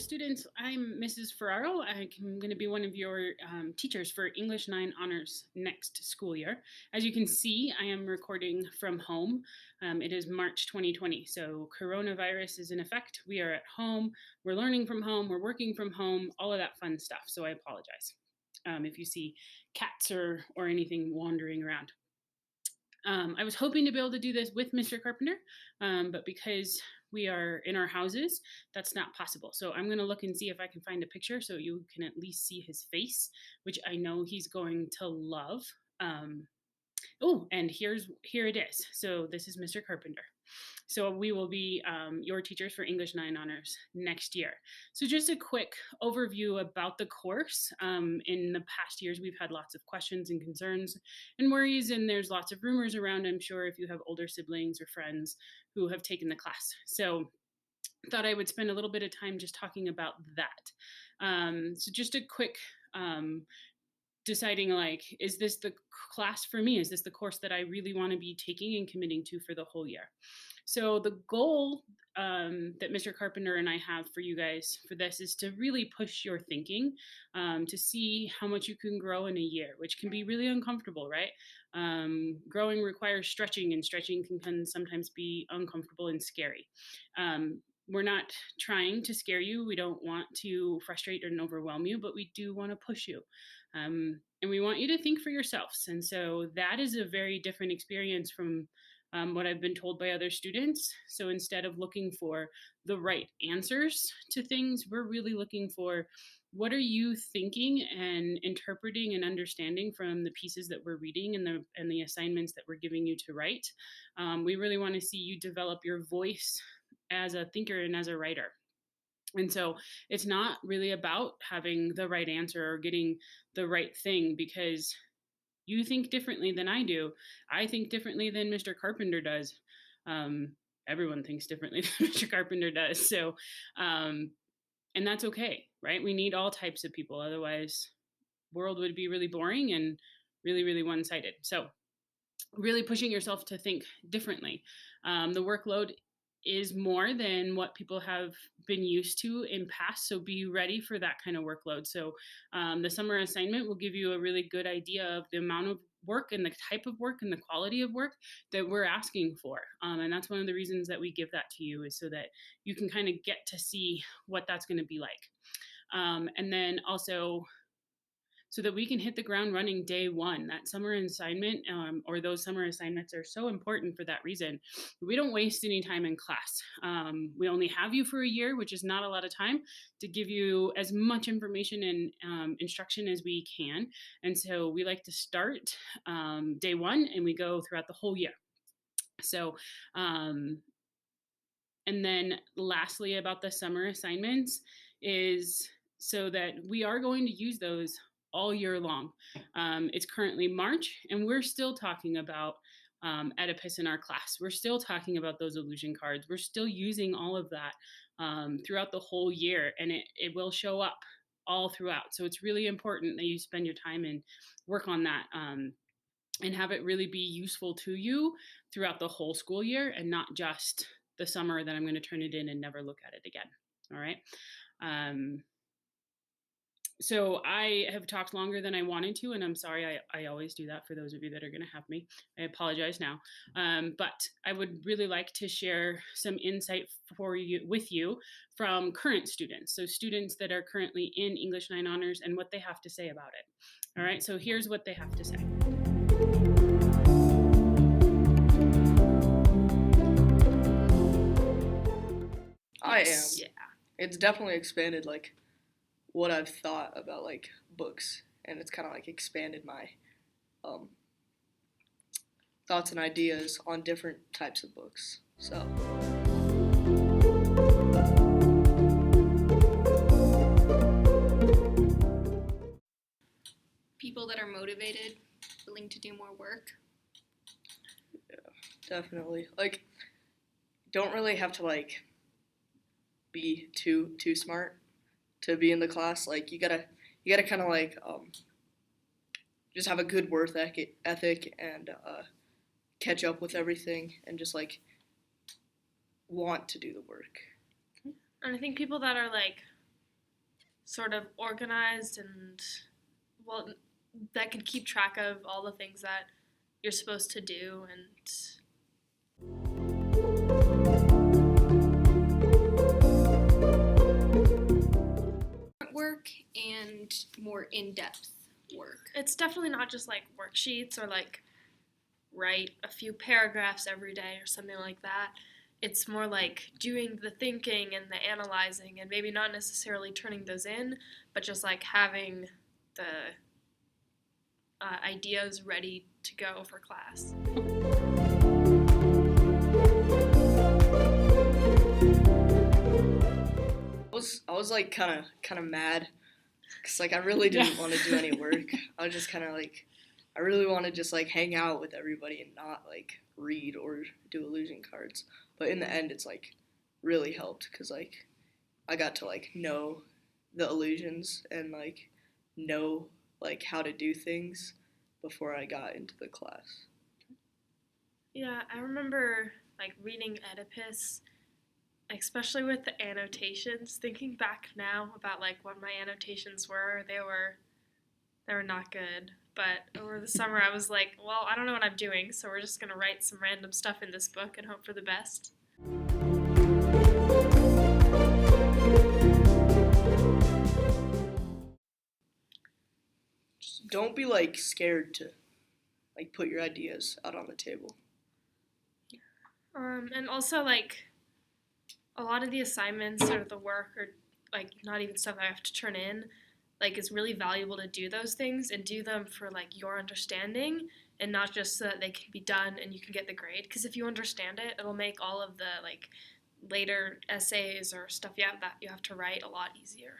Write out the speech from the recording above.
students. I'm Mrs. Ferraro. I'm going to be one of your teachers for English 9 Honors next school year. As you can see, I am recording from home. It is March 2020, so coronavirus is in effect. We are at home, we're learning from home, we're working from home, all of that fun stuff, so I apologize if you see cats or anything wandering around. I was hoping to be able to do this with Mr. Carpenter, but because we are in our houses, that's not possible. So I'm going to look and see if I can find a picture so you can at least see his face, which I know he's going to love. Oh, and here it is. So this is Mr. Carpenter. So we will be your teachers for English 9 Honors next year. So just a quick overview about the course. In the past years, we've had lots of questions and concerns and worries, and there's lots of rumors around, I'm sure, if you have older siblings or friends who have taken the class. So thought I would spend a little bit of time just talking about that. So just a quick deciding, like, is this the class for me? Is this the course that I really want to be taking and committing to for the whole year? So the goal that Mr. Carpenter and I have for you guys for this is to really push your thinking, to see how much you can grow in a year, which can be really uncomfortable, right? Growing requires stretching, and stretching can sometimes be uncomfortable and scary. We're not trying to scare you. We don't want to frustrate and overwhelm you, but we do want to push you. And we want you to think for yourselves. And so that is a very different experience from what I've been told by other students. So instead of looking for the right answers to things, we're really looking for what are you thinking and interpreting and understanding from the pieces that we're reading and the assignments that we're giving you to write. We really want to see you develop your voice as a thinker and as a writer. And so it's not really about having the right answer or getting the right thing, because you think differently than I do. I think differently than Mr. Carpenter does. Everyone thinks differently than Mr. Carpenter does. So, and that's okay, right? We need all types of people. Otherwise, world would be really boring and really, really one-sided. So really pushing yourself to think differently. The workload is more than what people have been used to in past, so be ready for that kind of workload. So the summer assignment will give you a really good idea of the amount of work and the type of work and the quality of work that we're asking for. And that's one of the reasons that we give that to you, is so that you can kind of get to see what that's going to be like. And then also, so that we can hit the ground running day one. That summer assignment, or those summer assignments, are so important for that reason. We don't waste any time in class. We only have you for a year, which is not a lot of time, to give you as much information and instruction as we can. And so we like to start day one, and we go throughout the whole year. So, and then lastly about the summer assignments is so that we are going to use those all year long. It's currently March, and we're still talking about Oedipus in our class. We're still talking about those illusion cards. We're still using all of that throughout the whole year, and it will show up all throughout. So it's really important that you spend your time and work on that, and have it really be useful to you throughout the whole school year, and not just the summer that I'm going to turn it in and never look at it again. All right. So I have talked longer than I wanted to, and I'm sorry. I always do that for those of you that are going to have me. I apologize now. But I would really like to share some insight with you from current students. So students that are currently in English 9 Honors and what they have to say about it. All right, so here's what they have to say. I am. Yeah. It's definitely expanded, like, what I've thought about, like, books, and it's kind of, like, expanded my thoughts and ideas on different types of books. So people that are motivated, willing to do more work. Yeah, definitely. Like, don't really have to, like, be too smart to be in the class. Like, you gotta kind of, like, just have a good work ethic and catch up with everything, and just, like, want to do the work. And I think people that are, like, sort of organized and, well, that can keep track of all the things that you're supposed to do. And Work and more in-depth work. it's definitely not just like worksheets or like write a few paragraphs every day or something like that. It's more like doing the thinking and the analyzing and maybe not necessarily turning those in, but just like having the ideas ready to go for class. I was like kind of mad because like I really didn't want to do any work. I was just kind of like I really want to just like hang out with everybody and not like read or do illusion cards. But in the end, it's like really helped because like I got to like know the illusions and like know like how to do things before I got into the class. Yeah, I remember like reading Oedipus, especially with the annotations. Thinking back now about like what my annotations were, they were not good. But over the summer, I was like, well, I don't know what I'm doing, so we're just gonna write some random stuff in this book and hope for the best. Just don't be like scared to like put your ideas out on the table. And also like a lot of the assignments or the work or like not even stuff I have to turn in, like it's really valuable to do those things and do them for like your understanding and not just so that they can be done and you can get the grade. Because if you understand it, it'll make all of the like later essays or stuff that you have to write a lot easier.